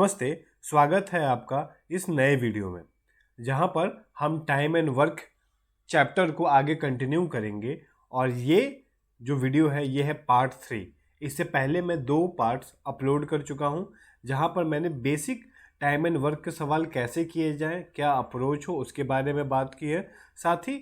नमस्ते। स्वागत है आपका इस नए वीडियो में, जहां पर हम टाइम एंड वर्क चैप्टर को आगे कंटिन्यू करेंगे। और ये जो वीडियो है ये है पार्ट 3। इससे पहले मैं 2 पार्ट्स अपलोड कर चुका हूं, जहां पर मैंने बेसिक टाइम एंड वर्क के सवाल कैसे किए जाएं, क्या अप्रोच हो, उसके बारे में बात की है। साथ ही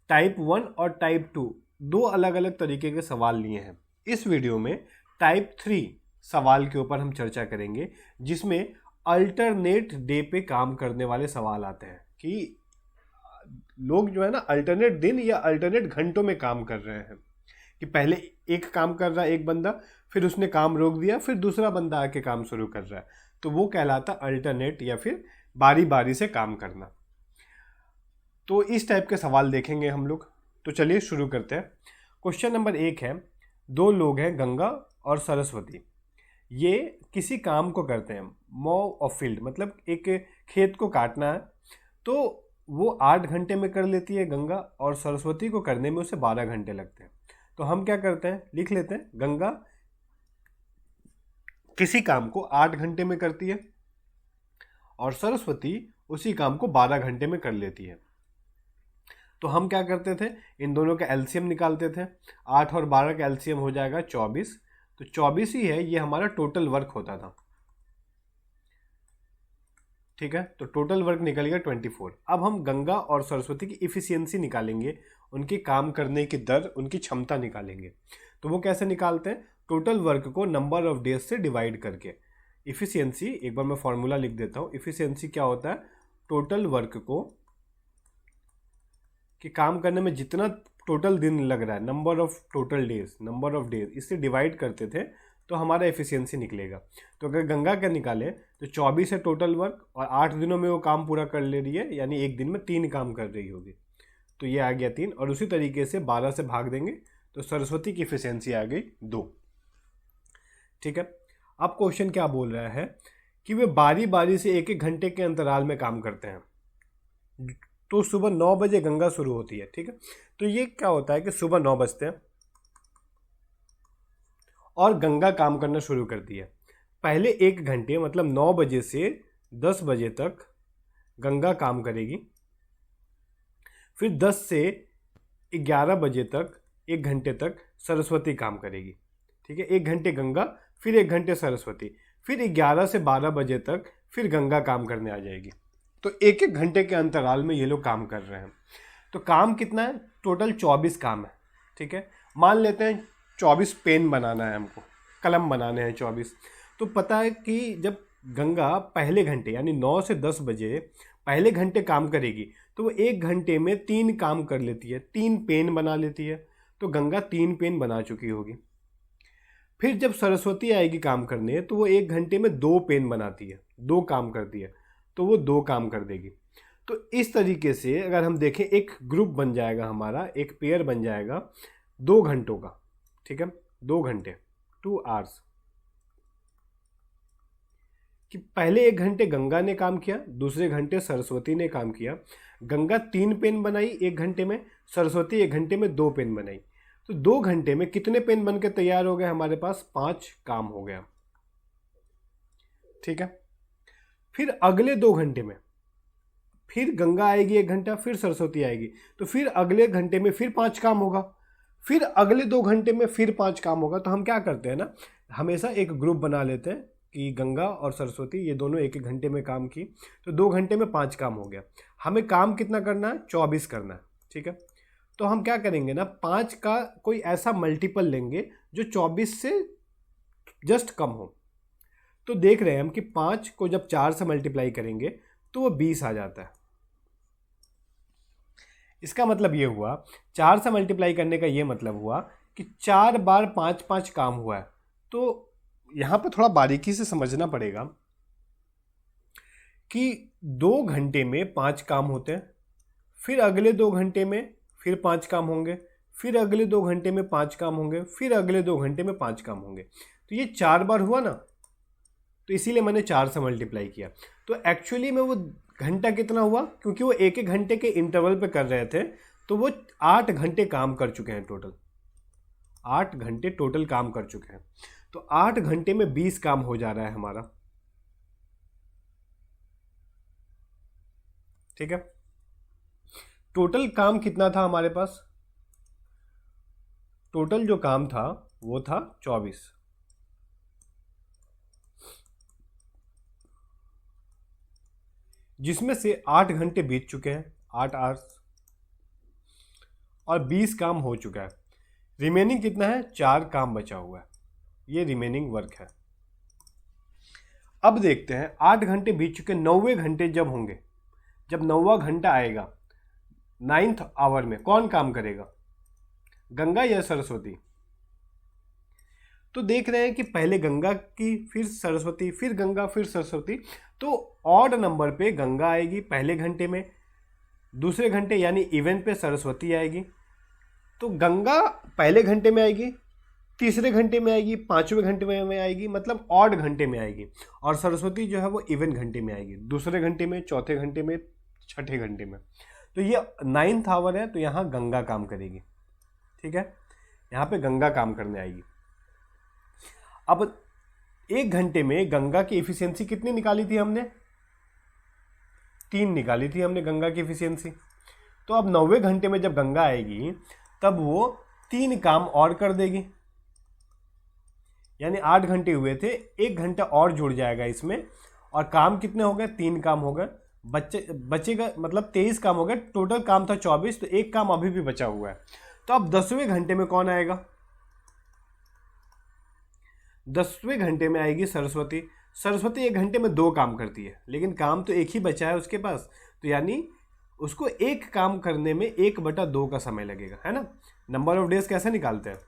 टाइप 1 और टाइप 2 दो अलग अलग तरीके के सवाल लिए हैं। इस वीडियो में टाइप 3 सवाल के ऊपर हम चर्चा करेंगे, जिसमें अल्टरनेट डे पे काम करने वाले सवाल आते हैं कि लोग जो है ना अल्टरनेट दिन या अल्टरनेट घंटों में काम कर रहे हैं। कि पहले एक काम कर रहा है एक बंदा, फिर उसने काम रोक दिया, फिर दूसरा बंदा आके काम शुरू कर रहा है, तो वो कहलाता अल्टरनेट या फिर बारी बारी से काम करना। तो इस टाइप के सवाल देखेंगे हम लोग। तो चलिए शुरू करते हैं। क्वेश्चन नंबर 1 है, 2 लोग हैं, गंगा और सरस्वती। ये किसी काम को करते हैं, मॉ ऑफ फील्ड, मतलब एक खेत को काटना है। तो वो 8 घंटे में कर लेती है गंगा, और सरस्वती को करने में उसे 12 घंटे लगते हैं। तो हम क्या करते हैं, लिख लेते हैं, गंगा किसी काम को 8 घंटे में करती है और सरस्वती उसी काम को 12 घंटे में कर लेती है। तो हम क्या करते थे, इन दोनों का एलसीएम निकालते थे। 8 और 12 का एलसीएम हो जाएगा 24। तो 24 ही है, ये हमारा टोटल वर्क होता था। ठीक है, तो टोटल वर्क निकल गया 24। अब हम गंगा और सरस्वती की इफिशियंसी निकालेंगे, उनकी काम करने की दर, उनकी क्षमता निकालेंगे। तो वो कैसे निकालते हैं, टोटल वर्क को नंबर ऑफ डेज से डिवाइड करके। इफिशियंसी, एक बार मैं फॉर्मूला लिख देता हूँ। इफिशियंसी क्या होता है, टोटल वर्क को, कि काम करने में जितना टोटल दिन लग रहा है, number of total days, number of days, इससे डिवाइड करते थे तो हमारा एफिशिएंसी निकलेगा। तो अगर गंगा का निकाले तो 24 है टोटल वर्क, और 8 दिनों में वो काम पूरा कर ले रही है, यानी एक दिन में 3 काम कर रही होगी। तो ये आ गया 3, और उसी तरीके से 12 से भाग देंगे तो सरस्वती की एफिशिएंसी आ गई 2। ठीक है, अब क्वेश्चन क्या बोल रहा है कि वे बारी बारी से 1-1 घंटे के अंतराल में काम करते हैं। तो सुबह 9 बजे गंगा शुरू होती है। ठीक है, तो ये क्या होता है कि सुबह 9 बजते हैं और गंगा काम करना शुरू करती है। पहले 1 घंटे, मतलब 9 बजे से 10 बजे तक गंगा काम करेगी। फिर 10 से 11 बजे तक, 1 घंटे तक सरस्वती काम करेगी। ठीक है, 1 घंटे गंगा, फिर 1 घंटे सरस्वती, फिर 11 से 12 बजे तक फिर गंगा काम करने आ जाएगी। तो 1-1 घंटे के अंतराल में ये लोग काम कर रहे हैं। तो काम कितना है, टोटल 24 काम है। ठीक है, मान लेते हैं 24 पेन बनाना है हमको, कलम बनाने हैं 24। तो पता है कि जब गंगा पहले घंटे यानी 9 से 10 बजे पहले घंटे काम करेगी, तो वो 1 घंटे में 3 काम कर लेती है, 3 पेन बना लेती है। तो गंगा 3 पेन बना चुकी होगी। फिर जब सरस्वती आएगी काम करने, तो वो 1 घंटे में 2 पेन बनाती है, 2 काम करती है, तो वो 2 काम कर देगी। तो इस तरीके से अगर हम देखें, एक ग्रुप बन जाएगा हमारा, एक पेयर बन जाएगा 2 घंटों का। ठीक है, 2 घंटे, 2 आवर्स, कि पहले 1 घंटे गंगा ने काम किया, दूसरे घंटे सरस्वती ने काम किया। गंगा 3 पेन बनाई 1 घंटे में, सरस्वती 1 घंटे में 2 पेन बनाई। तो 2 घंटे में कितने पेन बन के तैयार हो गए हमारे पास, 5 काम हो गया। ठीक है, फिर अगले 2 घंटे में फिर गंगा आएगी 1 घंटा, फिर सरस्वती आएगी, तो फिर अगले घंटे में फिर 5 काम होगा, फिर अगले 2 घंटे में फिर 5 काम होगा। तो हम क्या करते हैं ना, हमेशा एक ग्रुप बना लेते हैं कि गंगा और सरस्वती ये दोनों 1-1 घंटे में काम की, तो 2 घंटे में 5 काम हो गया। हमें काम कितना करना है, 24 करना है। ठीक है, तो हम क्या करेंगे ना, 5 का कोई ऐसा मल्टीपल लेंगे जो 24 से जस्ट कम हो। तो देख रहे हैं हम कि 5 को जब 4 से मल्टीप्लाई करेंगे तो वो 20 आ जाता है। इसका मतलब ये हुआ, 4 से मल्टीप्लाई करने का ये मतलब हुआ कि 4 बार 5-5 काम हुआ है। तो यहाँ पे थोड़ा बारीकी से समझना पड़ेगा कि 2 घंटे में 5 काम होते हैं, फिर अगले 2 घंटे में फिर 5 काम होंगे, फिर अगले 2 घंटे में 5 काम होंगे, फिर अगले 2 घंटे में 5 काम होंगे। तो ये 4 बार हुआ ना, तो इसीलिए मैंने 4 से मल्टीप्लाई किया। तो एक्चुअली में वो घंटा कितना हुआ, क्योंकि वो 1-1 घंटे के इंटरवल पे कर रहे थे, तो वो 8 घंटे काम कर चुके हैं टोटल। 8 घंटे टोटल काम कर चुके हैं। तो 8 घंटे में 20 काम हो जा रहा है हमारा। ठीक है। टोटल काम कितना था हमारे पास? टोटल जो काम था वो था 24, जिसमें से 8 घंटे बीत चुके हैं, 8 आवर्स, और 20 काम हो चुका है। रिमेनिंग कितना है? 4 काम बचा हुआ है, ये रिमेनिंग वर्क है। अब देखते हैं 8 घंटे बीत चुके, 9वें घंटे जब होंगे, जब 9वां घंटा आएगा 9th आवर में कौन काम करेगा, गंगा या सरस्वती? तो देख रहे हैं कि पहले गंगा की, फिर सरस्वती, फिर गंगा, फिर सरस्वती। तो ऑड नंबर पे गंगा आएगी पहले घंटे में, दूसरे घंटे यानी इवन पे सरस्वती आएगी। तो गंगा पहले घंटे में आएगी, तीसरे घंटे में आएगी, 5वें घंटे में आएगी, मतलब ऑड घंटे में आएगी। और सरस्वती जो है वो इवन घंटे में आएगी, दूसरे घंटे में, चौथे घंटे में, छठे घंटे में। तो ये 9th आवर है, तो यहाँ गंगा काम करेगी। ठीक है, यहाँ पे गंगा काम करने आएगी। अब 1 घंटे में गंगा की एफिशिएंसी कितनी निकाली थी हमने? 3 निकाली थी हमने गंगा की एफिशिएंसी। तो अब 9वें घंटे में जब गंगा आएगी तब वो 3 काम और कर देगी, यानी 8 घंटे हुए थे, 1 घंटा और जुड़ जाएगा इसमें, और काम कितने हो गए? 3 काम हो गए। बचेगा मतलब 23 काम हो गए। टोटल काम था 24, तो 1 काम अभी भी बचा हुआ है। तो अब 10वें घंटे में कौन आएगा? 10वें घंटे में आएगी सरस्वती। सरस्वती 1 घंटे में 2 काम करती है, लेकिन काम तो एक ही बचा है उसके पास, तो यानी उसको 1 काम करने में 1/2 का समय लगेगा, है ना। नंबर ऑफ डेज कैसे निकालते हैं?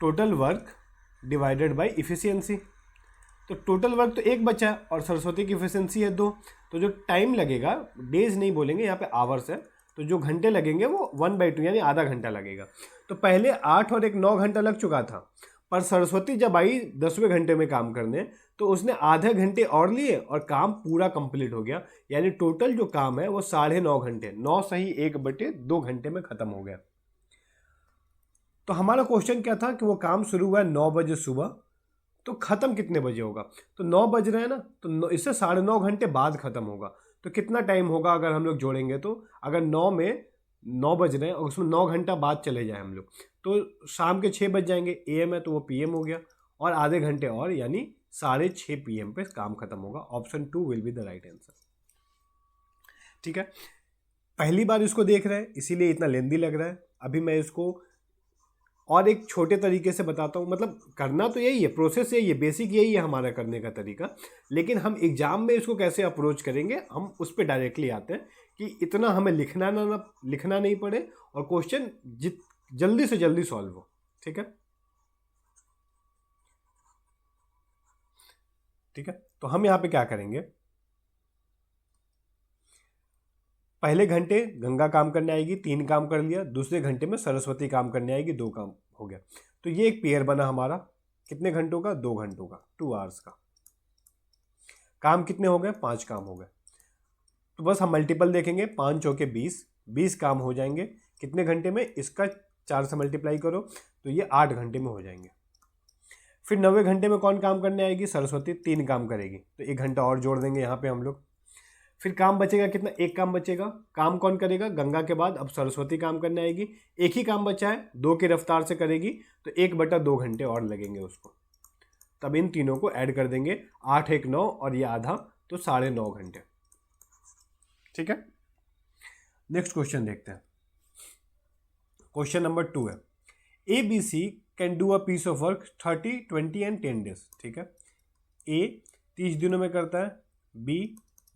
Total work divided by efficiency. तो टोटल वर्क तो 1 बचा है और सरस्वती की इफिशियंसी है 2, तो जो टाइम लगेगा, डेज नहीं बोलेंगे यहाँ पे, आवर्स है, तो जो घंटे लगेंगे वो 1/2 यानी आधा घंटा लगेगा। तो पहले 8 और 1 9 घंटा लग चुका था, पर सरस्वती जब आई 10वें घंटे में काम करने, तो उसने आधे घंटे और लिए और काम पूरा कंप्लीट हो गया। यानी टोटल जो काम है वो 9.5 घंटे, 9 सही 1/2 घंटे में खत्म हो गया। तो हमारा क्वेश्चन क्या था कि वो काम शुरू हुआ है 9 बजे सुबह, तो खत्म कितने बजे होगा? तो 9 बज रहे हैं ना, तो इससे 9.5 घंटे बाद खत्म होगा। तो कितना टाइम होगा अगर हम लोग जोड़ेंगे? तो अगर 9 में 9 बज रहे हैं और उसमें 9 घंटा बाद चले जाए हम लोग, तो शाम के 6 बज जाएंगे, AM है तो वो PM हो गया, और आधे घंटे और, यानी 6:30 PM पे काम खत्म होगा। Option 2 will be the right answer. ठीक है, पहली बार इसको देख रहे हैं इसीलिए इतना लेंदी लग रहा है। अभी मैं इसको और एक छोटे तरीके से बताता हूँ, मतलब करना तो यही है, प्रोसेस यही है, बेसिक यही है हमारा करने का तरीका, लेकिन हम एग्जाम में इसको कैसे अप्रोच करेंगे हम उस पर डायरेक्टली आते हैं कि इतना हमें लिखना नहीं पड़े और क्वेश्चन जल्दी से जल्दी सॉल्व हो। ठीक है, ठीक है, तो हम यहाँ पे क्या करेंगे? पहले घंटे गंगा काम करने आएगी, 3 काम कर लिया। दूसरे घंटे में सरस्वती काम करने आएगी, 2 काम हो गया। तो ये एक पेयर बना हमारा, कितने घंटों का? 2 घंटों का, 2 आवर्स का। काम कितने हो गए? 5 काम हो गए। तो बस हम मल्टीपल देखेंगे, 5 चौके 20 काम हो जाएंगे कितने घंटे में? इसका 4 से मल्टीप्लाई करो तो ये 8 घंटे में हो जाएंगे। फिर 9वें घंटे में कौन काम करने आएगी? सरस्वती 3 काम करेगी, तो 1 घंटा और जोड़ देंगे यहाँ पे हम लोग। फिर काम बचेगा कितना? 1 काम बचेगा। काम कौन करेगा? गंगा के बाद अब सरस्वती काम करने आएगी। 1 ही काम बचा है, 2 की रफ्तार से करेगी, तो 1/2 घंटे और लगेंगे उसको। तब इन तीनों को ऐड कर देंगे, 8 1 9 और ये आधा, तो 9.5 घंटे। ठीक है, नेक्स्ट क्वेश्चन देखते हैं। क्वेश्चन नंबर 2 है, ABC can do a piece of work 30, 20 and 10 days. ठीक है, A 30 दिनों में करता है, B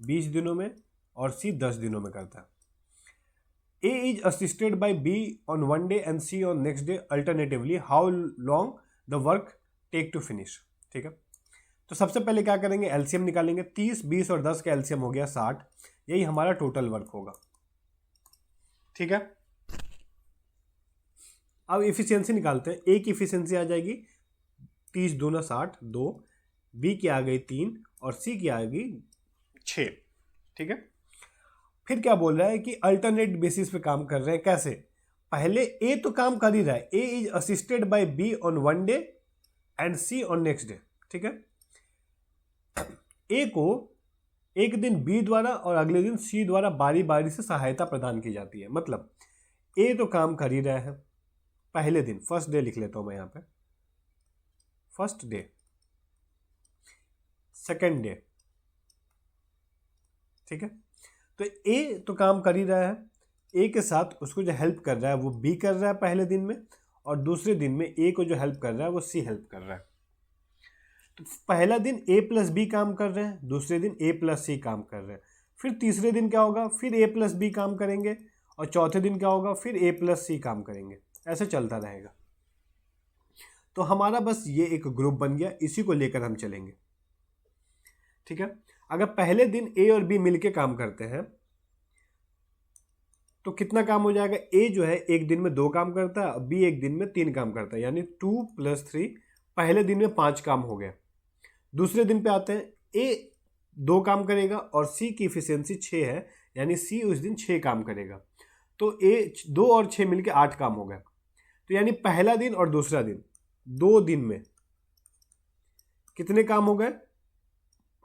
20 दिनों में, और C 10 दिनों में करता है। A is assisted by B on one day and C on next day alternatively. How long the work take to finish? ठीक है, तो सबसे पहले क्या करेंगे? एलसीएम निकालेंगे। 30, 20 और 10 का एलसीएम हो गया 60, यही हमारा टोटल वर्क होगा। ठीक है, अब इफिशियंसी निकालते हैं। A की इफिशियंसी आ जाएगी 30 दूना 60, 2, B की आ गई 3 और C की आ गई 6। ठीक है, फिर क्या बोल रहा है कि अल्टरनेट बेसिस पे काम कर रहे हैं। कैसे? पहले A तो काम कर ही रहा है, A is assisted by B on one day and C on next day. ठीक है, A को एक दिन बी द्वारा और अगले दिन सी द्वारा बारी बारी से सहायता प्रदान की जाती है। मतलब ए तो काम कर ही रहा है पहले दिन, फर्स्ट डे लिख लेता हूं मैं यहाँ पे, फर्स्ट डे, सेकेंड डे, ठीक है। तो ए तो काम कर ही रहा है, ए के साथ उसको जो हेल्प कर रहा है वो बी कर रहा है पहले दिन में, और दूसरे दिन में ए को जो हेल्प कर रहा है वो सी हेल्प कर रहा है। तो पहला दिन ए प्लस बी काम कर रहे हैं, दूसरे दिन ए प्लस सी काम कर रहे हैं, फिर तीसरे दिन क्या होगा, फिर ए प्लस बी काम करेंगे, और चौथे दिन क्या होगा, फिर ए प्लस सी काम करेंगे, ऐसे चलता रहेगा। तो हमारा बस ये एक ग्रुप बन गया, इसी को लेकर हम चलेंगे, ठीक है। अगर पहले दिन ए और बी मिलके काम करते हैं तो कितना काम हो जाएगा, ए जो है एक दिन में 2 काम करता है, बी एक दिन में 3 काम करता है, यानी 2 + 3, पहले दिन में 5 काम हो गया। दूसरे दिन पे आते हैं, ए 2 काम करेगा और सी की इफिशियंसी 6 है, यानी सी उस दिन 6 काम करेगा, तो ए 2 और 6 मिलके 8 काम हो गया। तो यानी पहला दिन और दूसरा दिन, 2 दिन में कितने काम हो गए,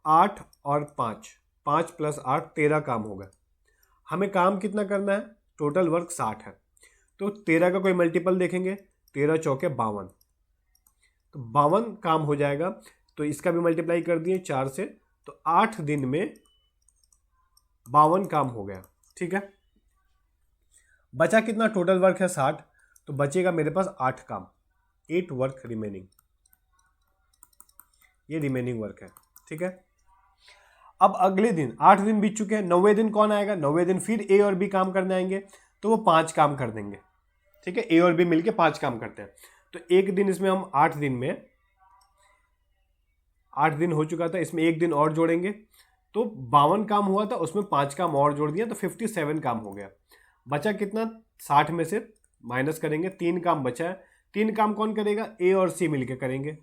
8 और 5, 5 + 8 13 काम हो गए। हमें काम कितना करना है, टोटल वर्क 60 है, तो 13 का कोई मल्टीपल देखेंगे, 13 चौके 52, तो 52 काम हो जाएगा। तो इसका भी मल्टीप्लाई कर दिए 4 से, तो 8 दिन में 52 काम हो गया, ठीक है। बचा कितना, टोटल वर्क है 60, तो बचेगा मेरे पास 8 काम, 8 वर्क रिमेनिंग, ये रिमेनिंग वर्क है, ठीक है। अब अगले दिन 8 दिन बीत चुके हैं, 9वें दिन कौन आएगा, 9वें दिन फिर ए और बी काम करने आएंगे, तो वो 5 काम कर देंगे, ठीक है। ए और बी मिलके 5 काम करते हैं, तो एक दिन इसमें हम 8 दिन में, 8 दिन हो चुका था, इसमें एक दिन और जोड़ेंगे, तो 52 काम हुआ था, उसमें 5 काम और जोड़ दिया, तो 57 काम हो गया। बचा कितना, 60 में से माइनस करेंगे, 3 काम बचा है, 3 काम कौन करेगा, ए और सी मिलके करेंगे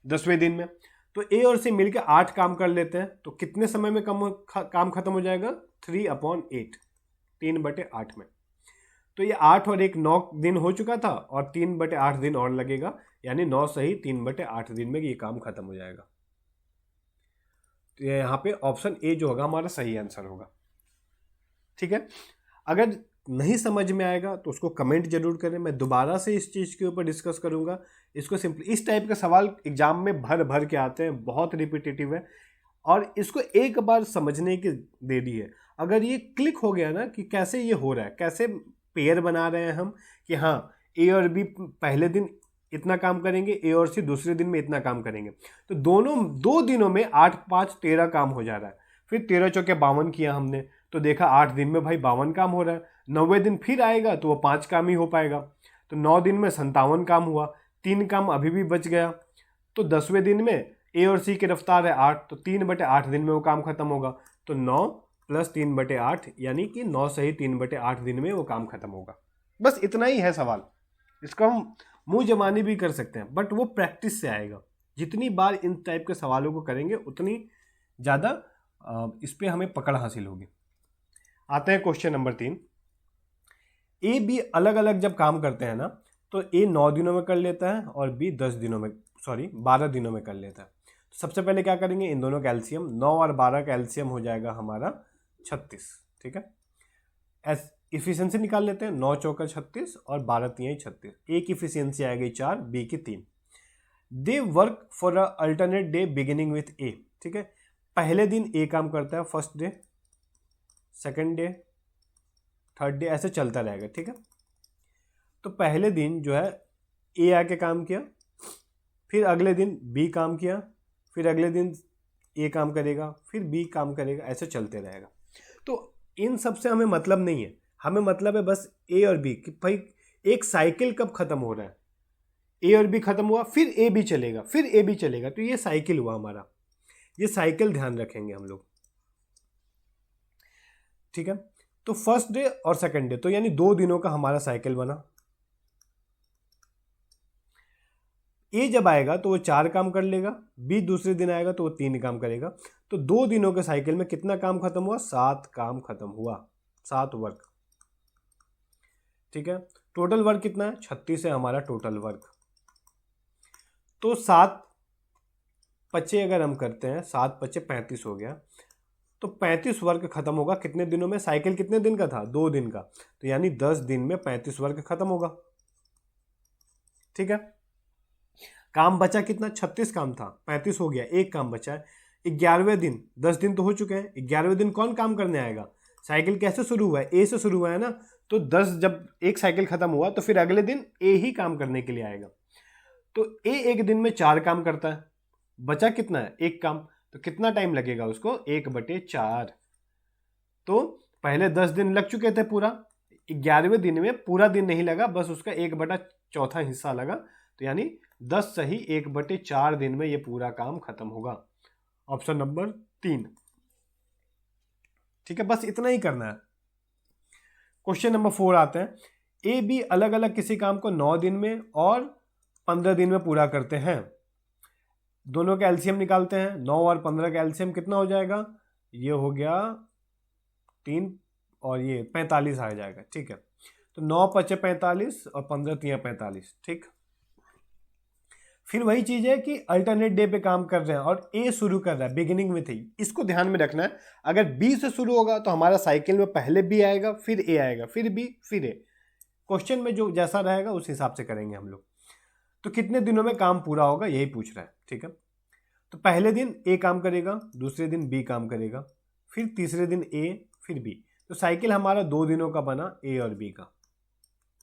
10वें दिन में। तो ए और सी मिलके 8 काम कर लेते हैं, तो कितने समय में काम खत्म हो जाएगा, 3/8, 3/8 में। तो ये 8 और 1 9 दिन हो चुका था, और 3/8 दिन और लगेगा, यानी 9 सही 3/8 दिन में ये काम खत्म हो जाएगा। तो यहाँ पे ऑप्शन ए जो होगा हमारा सही आंसर होगा, ठीक है। अगर नहीं समझ में आएगा तो उसको कमेंट जरूर करें, मैं दोबारा से इस चीज़ के ऊपर डिस्कस करूँगा। इसको सिंपली, इस टाइप के सवाल एग्जाम में भर भर के आते हैं, बहुत रिपीटेटिव है, और इसको एक बार समझने की देरी है। अगर ये क्लिक हो गया ना कि कैसे ये हो रहा है, कैसे पेयर बना रहे हैं हम, कि हाँ ए और बी पहले दिन इतना काम करेंगे, ए और सी दूसरे दिन में इतना काम करेंगे, तो दोनों 2 दिनों में 8 5 13 काम हो जा रहा है। फिर 13 चौके 52 किया हमने, तो देखा 8 दिन में भाई 52 काम हो रहा है। 9वें दिन फिर आएगा तो वो 5 काम ही हो पाएगा, तो 9 दिन में 57 काम हुआ, 3 काम अभी भी बच गया। तो 10वें दिन में ए और सी की रफ्तार है 8, तो 3/8 दिन में वो काम खत्म होगा, तो 9 + 3/8, यानी कि 9 सही 3/8 दिन में वो काम खत्म होगा। बस इतना ही है सवाल, इसका हम मुंह जमानी भी कर सकते हैं, बट वो प्रैक्टिस से आएगा। जितनी बार इन टाइप के सवालों को करेंगे उतनी ज़्यादा इस पर हमें पकड़ हासिल होगी। आते हैं क्वेश्चन नंबर 3। ए बी अलग अलग जब काम करते हैं ना, तो ए 9 दिनों में कर लेता है और बी 12 दिनों में कर लेता है। तो सबसे पहले क्या करेंगे, इन दोनों का एलसीएम, 9 और 12 का एलसीएम हो जाएगा हमारा 36, ठीक है। इफिशियंसी निकाल लेते हैं, 9 चौका 36 और 12 तिहाई 36, ए की इफिशियंसी आ गई 4, बी की 3। They work for a alternate day beginning with A, ठीक है। पहले दिन ए काम करता है, first day, second day, third day, ऐसे चलता रहेगा, ठीक है। तो पहले दिन जो है ए आके काम किया, फिर अगले दिन बी काम किया, फिर अगले दिन ए काम करेगा, फिर बी काम करेगा, ऐसे चलते रहेगा। तो इन सब से हमें मतलब नहीं है, हमें मतलब है बस ए और बी कि भाई एक साइकिल कब खत्म हो रहा है, ए और बी खत्म हुआ, फिर ए बी चलेगा, फिर ए बी चलेगा, तो ये साइकिल हुआ हमारा, ये साइकिल ध्यान रखेंगे हम लोग, ठीक है। तो फर्स्ट डे और सेकंड डे, तो यानी 2 दिनों का हमारा साइकिल बना। ए जब आएगा तो वो 4 काम कर लेगा, बी दूसरे दिन आएगा तो वो 3 काम करेगा, तो 2 दिनों के साइकिल में कितना काम खत्म हुआ, 7 काम खत्म हुआ, 7 वर्क, ठीक है। टोटल वर्क कितना है, 36 है हमारा टोटल वर्क। तो 7 पचे अगर हम करते हैं, 7 पचे 35 हो गया, तो 35 वर्ग खत्म होगा कितने दिनों में? साइकिल कितने दिन का था? 2 दिन का, तो यानी 10 दिन में 35 वर्ग खत्म होगा। ठीक है, काम बचा कितना? 36 काम था, 35 हो गया, एक काम बचा है। 11वें दिन, 10 दिन तो हो चुके हैं, 11वें दिन कौन काम करने आएगा? साइकिल कैसे शुरू हुआ है? ए से शुरू हुआ है ना, तो 10 जब एक साइकिल खत्म हुआ तो फिर अगले दिन ए ही काम करने के लिए आएगा। तो ए एक दिन में 4 काम करता है, बचा कितना है? एक काम, तो कितना टाइम लगेगा उसको? 1/4। तो पहले 10 दिन लग चुके थे पूरा, 11वें दिन में पूरा दिन नहीं लगा, बस उसका 1/4 हिस्सा लगा, तो यानी 10 सही 1/4 दिन में ये पूरा काम खत्म होगा। Option number 3। ठीक है, बस इतना ही करना है। क्वेश्चन नंबर 4 आते हैं। ए बी अलग अलग किसी काम को 9 दिन में और 15 दिन में पूरा करते हैं। दोनों का एलसीएम निकालते हैं। 9 और 15 का एलसीएम कितना हो जाएगा? ये हो गया 3 और ये 45 आ जाएगा। ठीक है, तो 9 पचे 45 और 15 तिया 45। ठीक, फिर वही चीज है कि अल्टरनेट डे पे काम कर रहे हैं और ए शुरू कर रहा है बिगिनिंग में थी, इसको ध्यान में रखना है। अगर बी से शुरू होगा तो हमारा साइकिल में पहले बी आएगा, फिर ए आएगा, फिर बी, फिर ए। क्वेश्चन में जो जैसा रहेगा उस हिसाब से करेंगे हम लोग। तो कितने दिनों में काम पूरा होगा यही पूछ रहा है। ठीक है, तो पहले दिन ए काम करेगा, दूसरे दिन बी काम करेगा, फिर तीसरे दिन ए, फिर बी। तो साइकिल हमारा 2 दिनों का बना, ए और बी का,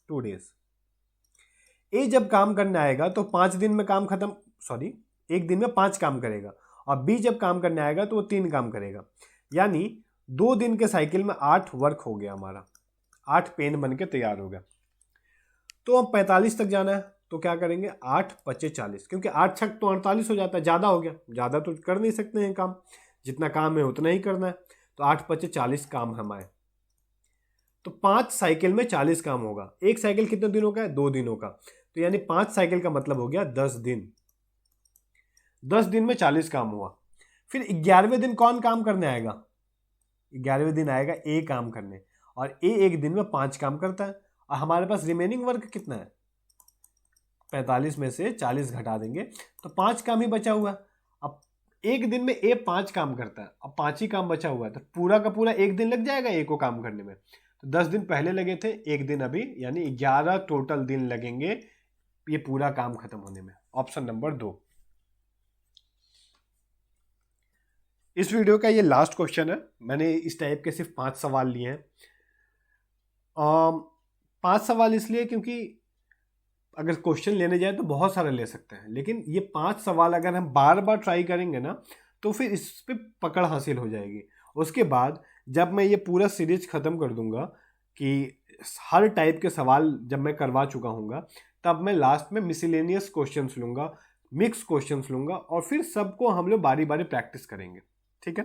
2 डेज। ए जब काम करने आएगा तो 5 दिन में काम खत्म, सॉरी, एक दिन में 5 काम करेगा, और बी जब काम करने आएगा तो वो 3 काम करेगा, यानी 2 दिन के साइकिल में 8 वर्क हो गया हमारा, 8 पेन बन के तैयार हो गया। तो अब 45 तक जाना है, तो क्या करेंगे? 8 पचे 40, क्योंकि 8 छक तो 48 हो जाता है, ज़्यादा हो गया, ज़्यादा तो कर नहीं सकते हैं काम, जितना काम है उतना ही करना है। तो 8 पचे 40 काम हमारे, तो 5 साइकिल में 40 काम होगा। एक साइकिल कितने दिनों का है? 2 दिनों का, तो यानी 5 साइकिल का मतलब हो गया 10 दिन। 10 दिन में 40 काम हुआ। फिर 11वें दिन कौन काम करने आएगा? 11वें दिन आएगा ए काम करने, और ए एक दिन में 5 काम करता है, और हमारे पास रिमेनिंग वर्क कितना है? 45 में से 40 घटा देंगे तो 5 काम ही बचा हुआ है। अब एक दिन में ए 5 काम करता है, अब 5 ही काम बचा हुआ है, तो पूरा का पूरा एक दिन लग जाएगा ए को काम करने में। तो 10 दिन पहले लगे थे, एक दिन अभी, यानी 11 टोटल दिन लगेंगे ये पूरा काम खत्म होने में। Option number 2। इस वीडियो का ये लास्ट क्वेश्चन है। मैंने इस टाइप के सिर्फ 5 सवाल लिए हैं। 5 सवाल इसलिए क्योंकि अगर क्वेश्चन लेने जाए तो बहुत सारे ले सकते हैं, लेकिन ये 5 सवाल अगर हम बार बार ट्राई करेंगे ना तो फिर इस पे पकड़ हासिल हो जाएगी। उसके बाद जब मैं ये पूरा सीरीज ख़त्म कर दूंगा कि हर टाइप के सवाल जब मैं करवा चुका हूँगा, तब मैं लास्ट में मिसलेनियस क्वेश्चंस लूँगा, मिक्स क्वेश्चंस लूँगा, और फिर सबको हम लोग बारी बारी प्रैक्टिस करेंगे। ठीक है,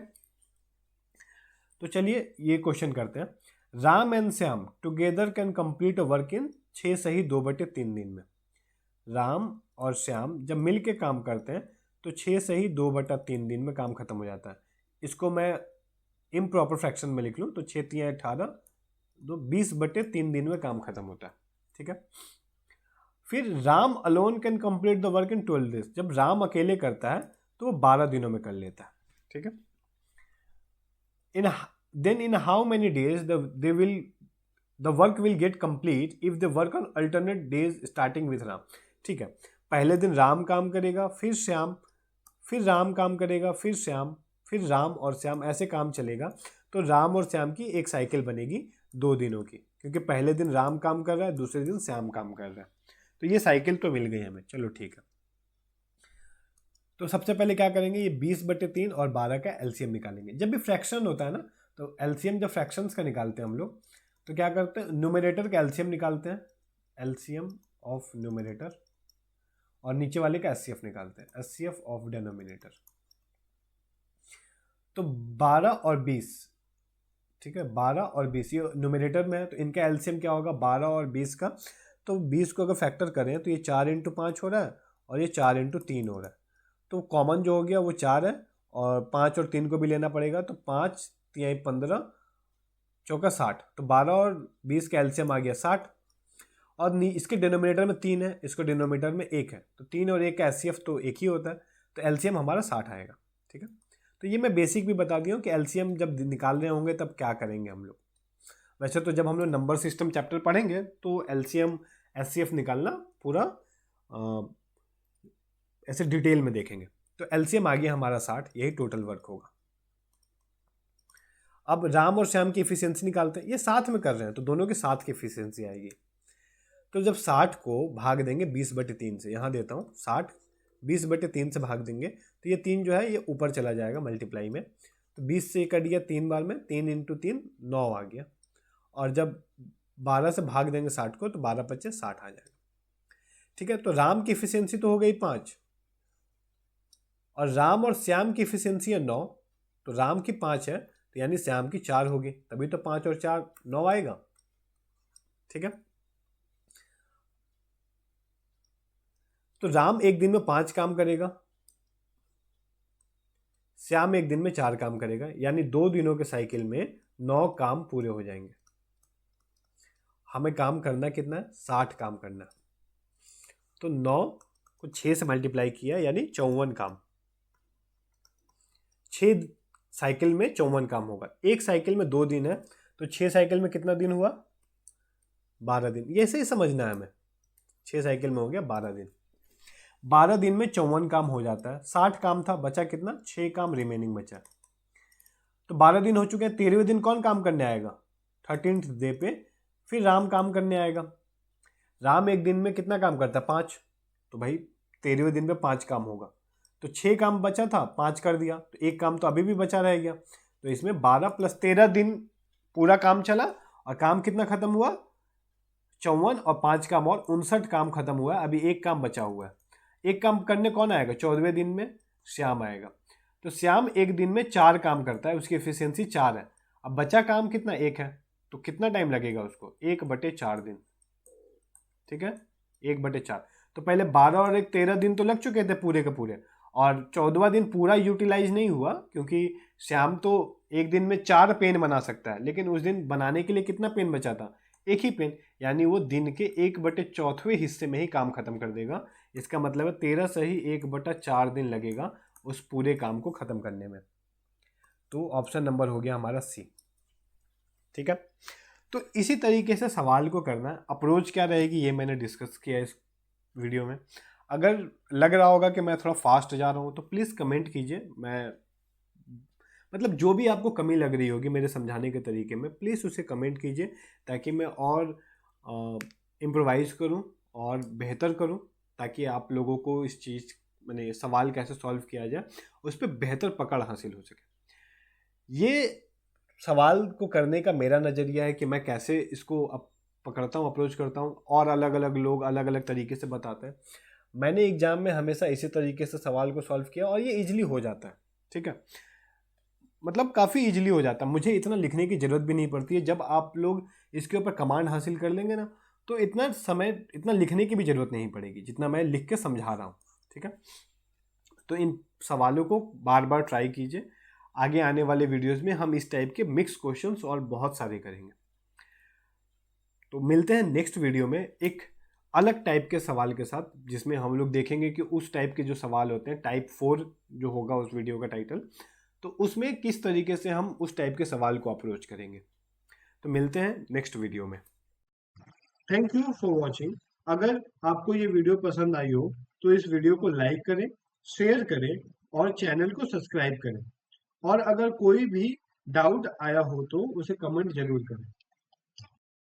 तो चलिए ये क्वेश्चन करते हैं। Ram and Shyam together can complete a work in 6 सही 2/3 दिन में। राम और श्याम जब मिल के काम करते हैं तो 6 सही 2/3 दिन में काम खत्म हो जाता है। इसको मैं इम्प्रॉपर फ्रैक्शन में लिख लूँ तो 6 तिया 18, 20/3 दिन में काम खत्म होता है। ठीक है, फिर Ram alone can complete the work in 12 days. जब राम अकेले करता है तो वो 12 दिनों में कर लेता है। ठीक है, in how many days the work will get complete if they work on alternate days starting with Ram। ठीक है, पहले दिन राम काम करेगा, फिर श्याम, फिर राम काम करेगा, फिर श्याम, फिर राम और श्याम, ऐसे काम चलेगा। तो राम और श्याम की एक साइकिल बनेगी 2 दिनों की, क्योंकि पहले दिन राम काम कर रहा है, दूसरे दिन श्याम काम कर रहा है। तो ये साइकिल तो मिल गई हमें। चलो ठीक है, तो सबसे पहले क्या करेंगे, ये 20/3 और 12 का एलसीएम निकालेंगे। जब भी फ्रैक्शन होता है ना, तो एलसीएम जब फ्रैक्शंस का निकालते हैं हम लोग, तो क्या करते हैं, न्यूमरेटर का एलसीएम निकालते हैं, एलसीएम ऑफ न्यूमरेटर, और नीचे वाले का एचसीएफ निकालते हैं, एचसीएफ ऑफ डिनोमिनेटर। तो 12 और 20, ठीक है, 12 और 20 ये न्यूमरेटर में है, तो इनका एलसीएम क्या होगा, 12 और 20 का। तो 20 को अगर फैक्टर करें तो ये 4 × 5 हो रहा है, और ये 4 × 3 हो रहा है। तो कॉमन जो हो गया वो 4 है, और 5 और 3 को भी लेना पड़ेगा, तो 5 तिहाई 15 चौका 60। तो 12 और 20 का एलसीएम आ गया 60, और इसके डिनोमिनेटर में 3 है, इसको डिनोमिनेटर में 1 है, तो 3 और 1 का एचसीएफ तो 1 ही होता है। तो एलसीएम हमारा 60 आएगा। ठीक है, तो ये मैं बेसिक भी बता दिया हूँ कि एलसीएम जब निकाल रहे होंगे तब क्या करेंगे हम लोग। वैसे तो जब हम लोग नंबर सिस्टम चैप्टर पढ़ेंगे तो एलसीएम एचसीएफ निकालना पूरा ऐसे डिटेल में देखेंगे। तो एलसीएम आ गया हमारा 60, यही टोटल वर्क होगा। अब राम और श्याम की एफिशिएंसी निकालते हैं, ये साथ में कर रहे हैं तो दोनों के साथ की एफिशिएंसी आएगी। तो जब 60 को भाग देंगे 20/3 से, यहाँ देता हूँ 60 20/3 से भाग देंगे तो ये 3 जो है ये ऊपर चला जाएगा मल्टीप्लाई में, तो 20 से कट गया 3 बार में, 3 × 3 9 आ गया। और जब 12 से भाग देंगे 60 को तो 12 × 5 = 60 आ जाएगा। ठीक है, तो राम की एफिशिएंसी तो हो गई 5 और राम और श्याम की एफिशिएंसी है 9, तो राम की 5 है तो यानी श्याम की 4 होगी, तभी तो 5 और 4 9 आएगा। ठीक है, तो राम एक दिन में 5 काम करेगा, श्याम एक दिन में 4 काम करेगा, यानी 2 दिनों के साइकिल में 9 काम पूरे हो जाएंगे। हमें काम करना कितना है, 60 काम करना। तो 9 को 6 से मल्टीप्लाई किया यानी 54 काम, 6 साइकिल में 54 काम होगा। एक साइकिल में 2 दिन है तो 6 साइकिल में कितना दिन हुआ, 12 दिन। ये ऐसे ही समझना है हमें, 6 साइकिल में हो गया 12 दिन। 12 दिन में 54 काम हो जाता है। 60 काम था, बचा कितना, 6 काम रिमेनिंग बचा। तो 12 दिन हो चुके हैं, 13वें दिन कौन काम करने आएगा, 13th डे पे फिर राम काम करने आएगा। राम एक दिन में कितना काम करता है, 5, तो भाई 13वें दिन पे 5 काम होगा। तो 6 काम बचा था, 5 कर दिया, तो एक काम तो अभी भी बचा रह गया। तो इसमें 12 + 13 दिन पूरा काम चला और काम कितना खत्म हुआ, 54, और 5 काम और 59 काम खत्म हुआ है। अभी एक काम बचा हुआ है। एक काम करने कौन आएगा, 14वें दिन में श्याम आएगा। तो श्याम एक दिन में 4 काम करता है, उसकी एफिशिएंसी 4 है। अब बचा काम कितना, 1 है, तो कितना टाइम लगेगा उसको, 1/4 दिन। ठीक है, 1/4। तो पहले 12 और 1 13 दिन तो लग चुके थे पूरे के पूरे, और 14वां दिन पूरा यूटिलाइज नहीं हुआ क्योंकि श्याम तो एक दिन में 4 पेन बना सकता है, लेकिन उस दिन बनाने के लिए कितना पेन बचा था, 1 ही पेन, यानी वो दिन के 1/4वें हिस्से में ही काम खत्म कर देगा। इसका मतलब है 13 से ही 1/4 दिन लगेगा उस पूरे काम को खत्म करने में। तो ऑप्शन नंबर हो गया हमारा सी। ठीक है, तो इसी तरीके से सवाल को करना है। अप्रोच क्या रहेगी ये मैंने डिस्कस किया इस वीडियो में। अगर लग रहा होगा कि मैं थोड़ा फास्ट जा रहा हूँ तो प्लीज़ कमेंट कीजिए। मैं मतलब जो भी आपको कमी लग रही होगी मेरे समझाने के तरीके में, प्लीज़ उसे कमेंट कीजिए ताकि मैं और इम्प्रोवाइज़ करूँ और बेहतर करूँ, ताकि आप लोगों को इस चीज़ मैंने सवाल कैसे सॉल्व किया जाए उस पर बेहतर पकड़ हासिल हो सके। ये सवाल को करने का मेरा नज़रिया है कि मैं कैसे इसको पकड़ता हूँ, अप्रोच करता हूँ, और अलग अलग लोग अलग अलग तरीके से बताते हैं। मैंने एग्जाम में हमेशा इसी तरीके से सवाल को सॉल्व किया और ये इजीली हो जाता है। ठीक है, मतलब काफ़ी इजीली हो जाता है, मुझे इतना लिखने की ज़रूरत भी नहीं पड़ती है। जब आप लोग इसके ऊपर कमांड हासिल कर लेंगे ना तो इतना समय, इतना लिखने की भी ज़रूरत नहीं पड़ेगी जितना मैं लिख के समझा रहा हूँ। ठीक है, तो इन सवालों को बार बार ट्राई कीजिए। आगे आने वाले वीडियोस में हम इस टाइप के मिक्स क्वेश्चंस और बहुत सारे करेंगे। तो मिलते हैं नेक्स्ट वीडियो में एक अलग टाइप के सवाल के साथ, जिसमें हम लोग देखेंगे कि उस टाइप के जो सवाल होते हैं, टाइप 4 जो होगा उस वीडियो का टाइटल, तो उसमें किस तरीके से हम उस टाइप के सवाल को अप्रोच करेंगे। तो मिलते हैं नेक्स्ट वीडियो में। Thank you for watching. अगर आपको ये वीडियो पसंद आई हो तो इस वीडियो को लाइक करें, शेयर करें और चैनल को सब्सक्राइब करें। और अगर कोई भी डाउट आया हो तो उसे कमेंट जरूर करें।